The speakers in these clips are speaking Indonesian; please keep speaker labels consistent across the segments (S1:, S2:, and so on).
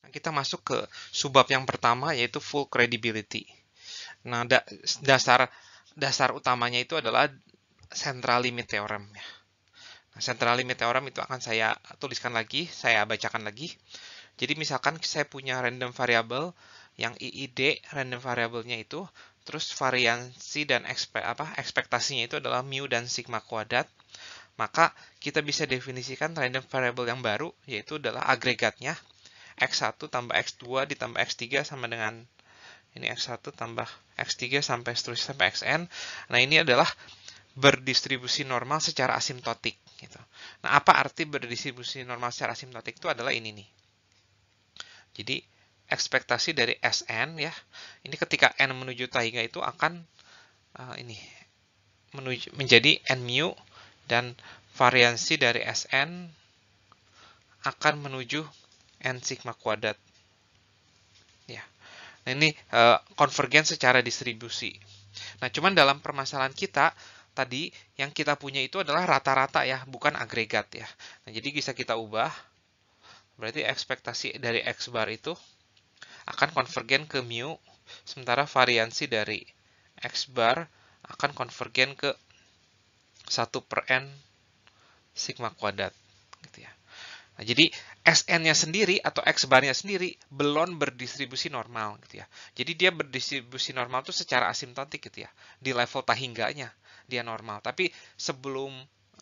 S1: Kita masuk ke subbab yang pertama, yaitu full credibility. Nah, dasar utamanya itu adalah central limit theorem. Nah, central limit theorem itu akan saya tuliskan lagi, saya bacakan lagi. Jadi misalkan saya punya random variable yang IID, random variabelnya itu, terus variansi dan ekspektasinya itu adalah mu dan sigma kuadrat, maka kita bisa definisikan random variable yang baru, yaitu adalah agregatnya X1 tambah X2 ditambah X3 sama dengan ini X1 tambah X3 sampai seterusnya sampai Xn. Nah, ini adalah berdistribusi normal secara asimptotik gitu. Nah, apa arti berdistribusi normal secara asimptotik? Itu adalah ini nih. Jadi ekspektasi dari Sn ya. Ini ketika n menuju tangga itu akan ini menjadi n mu, dan variansi dari Sn akan menuju n sigma kuadrat. Ya. Nah, ini konvergen secara distribusi. Nah, cuman dalam permasalahan kita tadi yang kita punya itu adalah rata-rata ya, bukan agregat ya. Nah, jadi bisa kita ubah. Berarti ekspektasi dari X bar itu akan konvergen ke mu, sementara variansi dari X bar akan konvergen ke 1/n sigma kuadrat gitu ya. Nah, jadi Sn-nya sendiri atau X bar-nya sendiri belum berdistribusi normal gitu ya. Jadi dia berdistribusi normal itu secara asimptotik gitu ya. Di level tahingganya dia normal. Tapi sebelum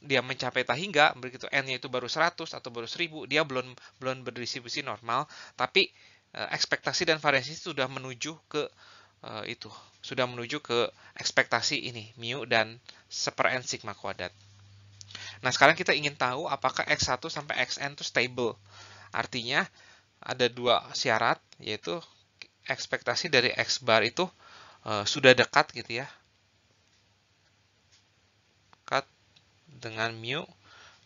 S1: dia mencapai tahingga, begitu N-nya itu baru 100 atau baru 1000, dia belum berdistribusi normal, tapi ekspektasi dan variasi sudah menuju ke itu. Sudah menuju ke ekspektasi ini, mu dan 1/n sigma kuadrat. Nah, sekarang kita ingin tahu apakah X1 sampai Xn itu stable. Artinya, ada dua syarat, yaitu ekspektasi dari X bar itu sudah dekat gitu ya. Dekat dengan mu.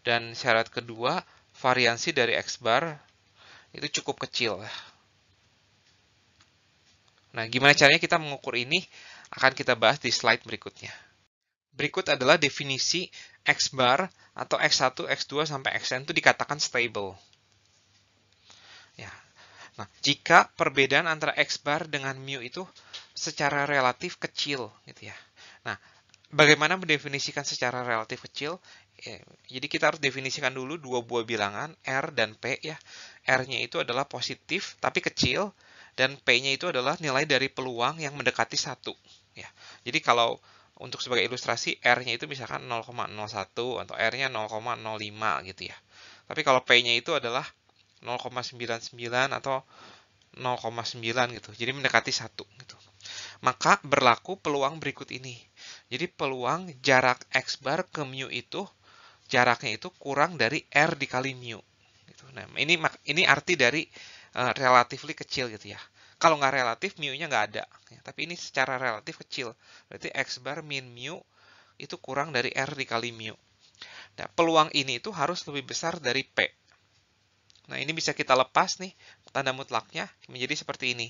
S1: Dan syarat kedua, variansi dari X bar itu cukup kecil. Nah, gimana caranya kita mengukur ini? Akan kita bahas di slide berikutnya. Berikut adalah definisi X bar atau X1, X2, sampai Xn itu dikatakan stable. Ya. Nah, jika perbedaan antara X bar dengan mu itu secara relatif kecil, gitu ya. Nah, bagaimana mendefinisikan secara relatif kecil? Jadi kita harus definisikan dulu dua buah bilangan, R dan P ya. R-nya itu adalah positif tapi kecil, dan P-nya itu adalah nilai dari peluang yang mendekati 1. Ya. Jadi kalau untuk sebagai ilustrasi, R-nya itu misalkan 0,01 atau R-nya 0,05 gitu ya. Tapi kalau P-nya itu adalah 0,99 atau 0,9 gitu. Jadi mendekati 1 gitu. Maka berlaku peluang berikut ini. Jadi peluang jarak X bar ke mu itu, jaraknya itu kurang dari R dikali mu. Gitu. Nah, ini arti dari relatively kecil gitu ya. Kalau nggak relatif, mu-nya nggak ada. Ya, tapi ini secara relatif kecil. Berarti X bar min mu itu kurang dari R dikali mu. Nah, peluang ini itu harus lebih besar dari P. Nah, ini bisa kita lepas nih, tanda mutlaknya menjadi seperti ini.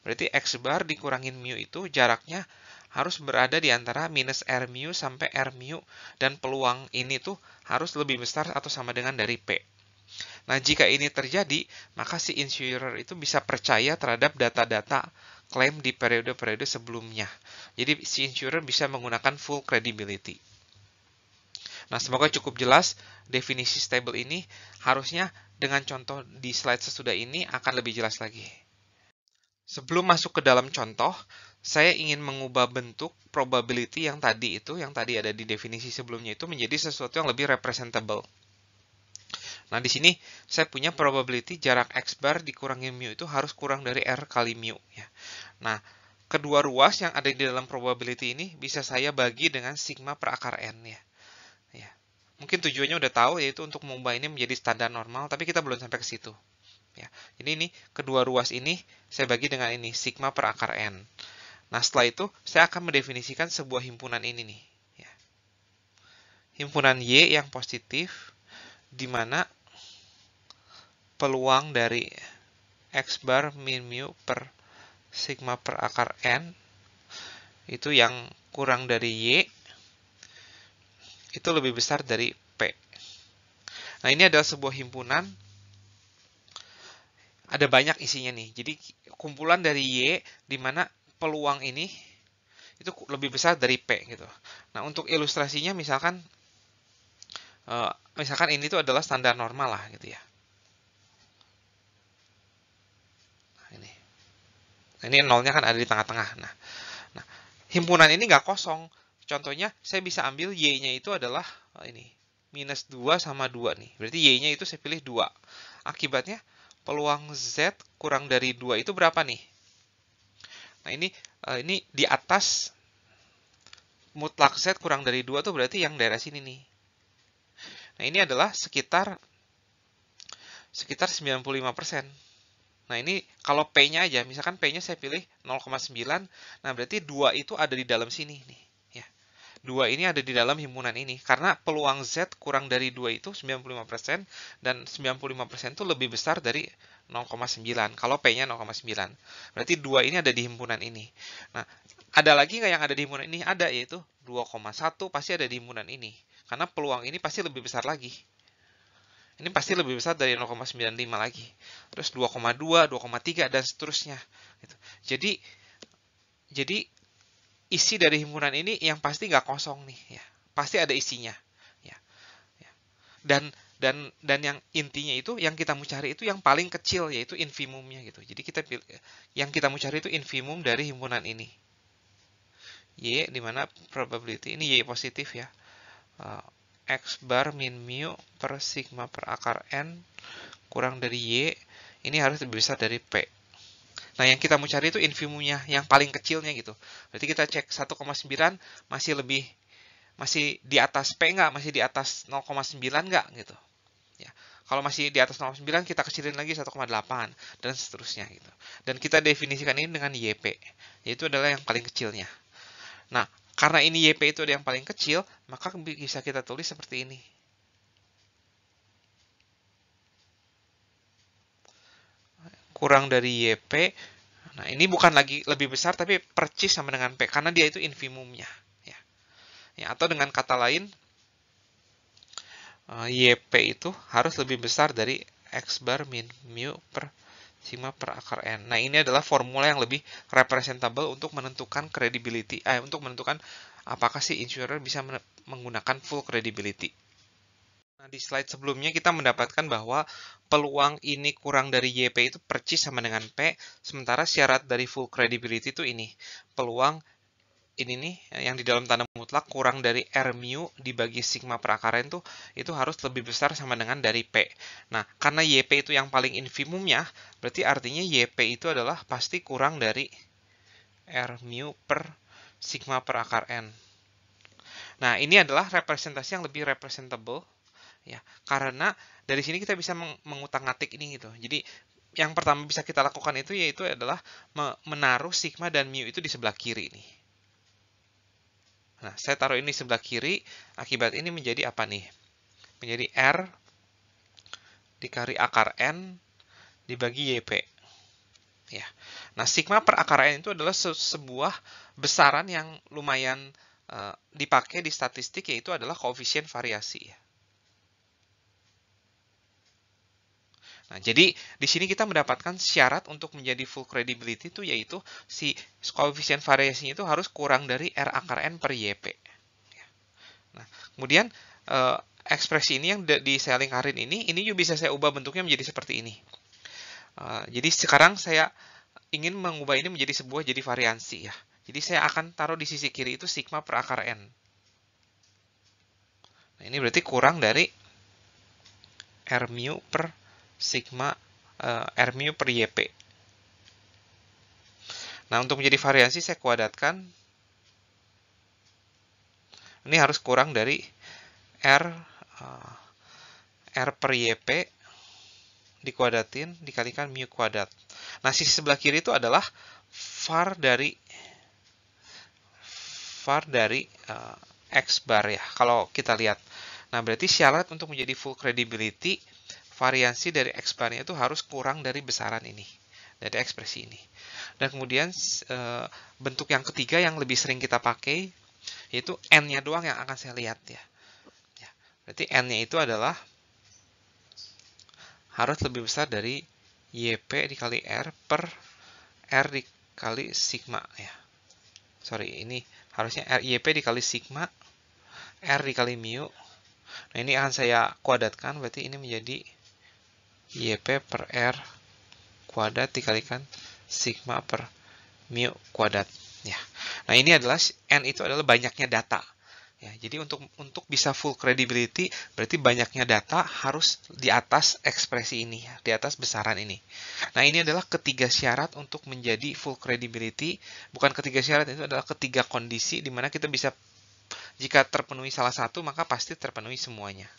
S1: Berarti X bar dikurangin mu itu jaraknya harus berada di antara minus R mu sampai R mu, dan peluang ini tuh harus lebih besar atau sama dengan dari P. Nah, jika ini terjadi, maka si insurer itu bisa percaya terhadap data-data klaim di periode-periode sebelumnya. Jadi, si insurer bisa menggunakan full credibility. Nah, semoga cukup jelas definisi stable ini. Harusnya dengan contoh di slide sesudah ini akan lebih jelas lagi. Sebelum masuk ke dalam contoh, saya ingin mengubah bentuk probability yang tadi ada di definisi sebelumnya itu menjadi sesuatu yang lebih representable. Nah, di sini saya punya probability jarak X bar dikurangi mu itu harus kurang dari R kali mu. Ya. Nah, kedua ruas yang ada di dalam probability ini bisa saya bagi dengan sigma per akar N. Ya. Mungkin tujuannya udah tahu, yaitu untuk mengubah ini menjadi standar normal, tapi kita belum sampai ke situ. Ya. Jadi ini kedua ruas ini saya bagi dengan ini sigma per akar N. Nah, setelah itu saya akan mendefinisikan sebuah himpunan ini nih. Ya. Himpunan Y yang positif, di mana peluang dari X bar min mu per sigma per akar N itu yang kurang dari Y itu lebih besar dari P. Nah, ini adalah sebuah himpunan ada banyak isinya nih. Jadi kumpulan dari Y di mana peluang ini itu lebih besar dari P gitu. Nah, untuk ilustrasinya misalkan ini tuh adalah standar normal lah gitu ya. Ini nolnya kan ada di tengah-tengah. Nah, himpunan ini nggak kosong. Contohnya, saya bisa ambil Y-nya itu adalah ini, minus 2 sama 2 nih. Berarti Y-nya itu saya pilih 2. Akibatnya, peluang Z kurang dari 2 itu berapa nih? Nah, ini di atas mutlak Z kurang dari 2 tuh berarti yang daerah sini nih. Nah, ini adalah sekitar 95%. Nah, ini kalau P-nya aja, misalkan P-nya saya pilih 0,9, nah berarti 2 itu ada di dalam sini nih. Ya. 2 ini ada di dalam himpunan ini, karena peluang Z kurang dari 2 itu 95%, dan 95% itu lebih besar dari 0,9, kalau P-nya 0,9. Berarti 2 ini ada di himpunan ini. Nah, ada lagi nggak yang ada di himpunan ini? Ada, yaitu 2,1 pasti ada di himpunan ini. Karena peluang ini pasti lebih besar lagi. Ini pasti lebih besar dari 0,95 lagi. Terus 2,2, 2,3 dan seterusnya. Gitu. Jadi isi dari himpunan ini yang pasti nggak kosong nih, ya. Pasti ada isinya, ya. Ya. Dan yang intinya itu yang kita mau cari itu yang paling kecil, yaitu infimumnya gitu. Jadi kita pilih yang kita mau cari itu infimum dari himpunan ini. Y di mana probability ini Y positif ya. X bar min mu per sigma per akar N kurang dari Y, ini harus lebih besar dari P. Nah, yang kita mau cari itu infimumnya, yang paling kecilnya gitu. Berarti kita cek 1,9 masih di atas P nggak? Masih di atas 0,9 nggak gitu. Ya. Kalau masih di atas 0,9 kita kecilin lagi 1,8 dan seterusnya gitu. Dan kita definisikan ini dengan YP, yaitu adalah yang paling kecilnya. Nah, karena ini YP itu ada yang paling kecil, maka bisa kita tulis seperti ini. Kurang dari YP. Nah, ini bukan lagi lebih besar, tapi percis sama dengan P, karena dia itu infimumnya. Ya, atau dengan kata lain, YP itu harus lebih besar dari X bar min mu per sigma per akar N. Nah, ini adalah formula yang lebih representable untuk menentukan credibility, untuk menentukan apakah si insurer bisa menggunakan full credibility. Nah, di slide sebelumnya kita mendapatkan bahwa peluang ini kurang dari YP itu percis sama dengan P, sementara syarat dari full credibility itu ini. Peluang ini nih, yang di dalam tanda mutlak kurang dari R mu dibagi sigma per akar N itu harus lebih besar sama dengan dari P. Nah, karena YP itu yang paling infimumnya, berarti artinya YP itu adalah pasti kurang dari R mu per sigma per akar N. Nah, ini adalah representasi yang lebih representable, ya, karena dari sini kita bisa mengutak-ngatik ini gitu. Jadi yang pertama bisa kita lakukan itu yaitu adalah menaruh sigma dan mu itu di sebelah kiri nih. Nah, saya taruh ini sebelah kiri, akibat ini menjadi apa nih? Menjadi R dikali akar N dibagi YP. Ya. Nah, sigma per akar N itu adalah sebuah besaran yang lumayan dipakai di statistik, yaitu adalah koefisien variasi. Ya. Nah, jadi di sini kita mendapatkan syarat untuk menjadi full credibility itu yaitu si koefisien variasinya itu harus kurang dari R akar N per YP. Nah, kemudian ekspresi ini yang di saya lingkarin ini juga bisa saya ubah bentuknya menjadi seperti ini. Jadi sekarang saya ingin mengubah ini menjadi sebuah jadi variansi ya. Jadi saya akan taruh di sisi kiri itu sigma per akar N. Nah, ini berarti kurang dari R mu per sigma R mu per YP. Nah, untuk menjadi variansi saya kuadratkan. Ini harus kurang dari R per YP dikuadratin dikalikan mu kuadrat. Nah, sisi sebelah kiri itu adalah var dari X bar ya, kalau kita lihat. Nah, berarti syarat untuk menjadi full credibility, variansi dari X bar-nya itu harus kurang dari besaran ini, dari ekspresi ini. Dan kemudian bentuk yang ketiga yang lebih sering kita pakai, yaitu N-nya doang yang akan saya lihat ya. Berarti N-nya itu adalah harus lebih besar dari YP dikali R per R dikali sigma ya. Sorry, ini harusnya YP dikali sigma R dikali mu. Nah, ini akan saya kuadratkan, berarti ini menjadi YP per R kuadrat dikalikan sigma per mu kuadrat. Ya. Nah, ini adalah N itu adalah banyaknya data. Ya, jadi untuk bisa full credibility berarti banyaknya data harus di atas ekspresi ini, ya, di atas besaran ini. Nah, ini adalah ketiga syarat untuk menjadi full credibility. Bukan ketiga syarat, itu adalah ketiga kondisi di mana kita bisa, jika terpenuhi salah satu maka pasti terpenuhi semuanya.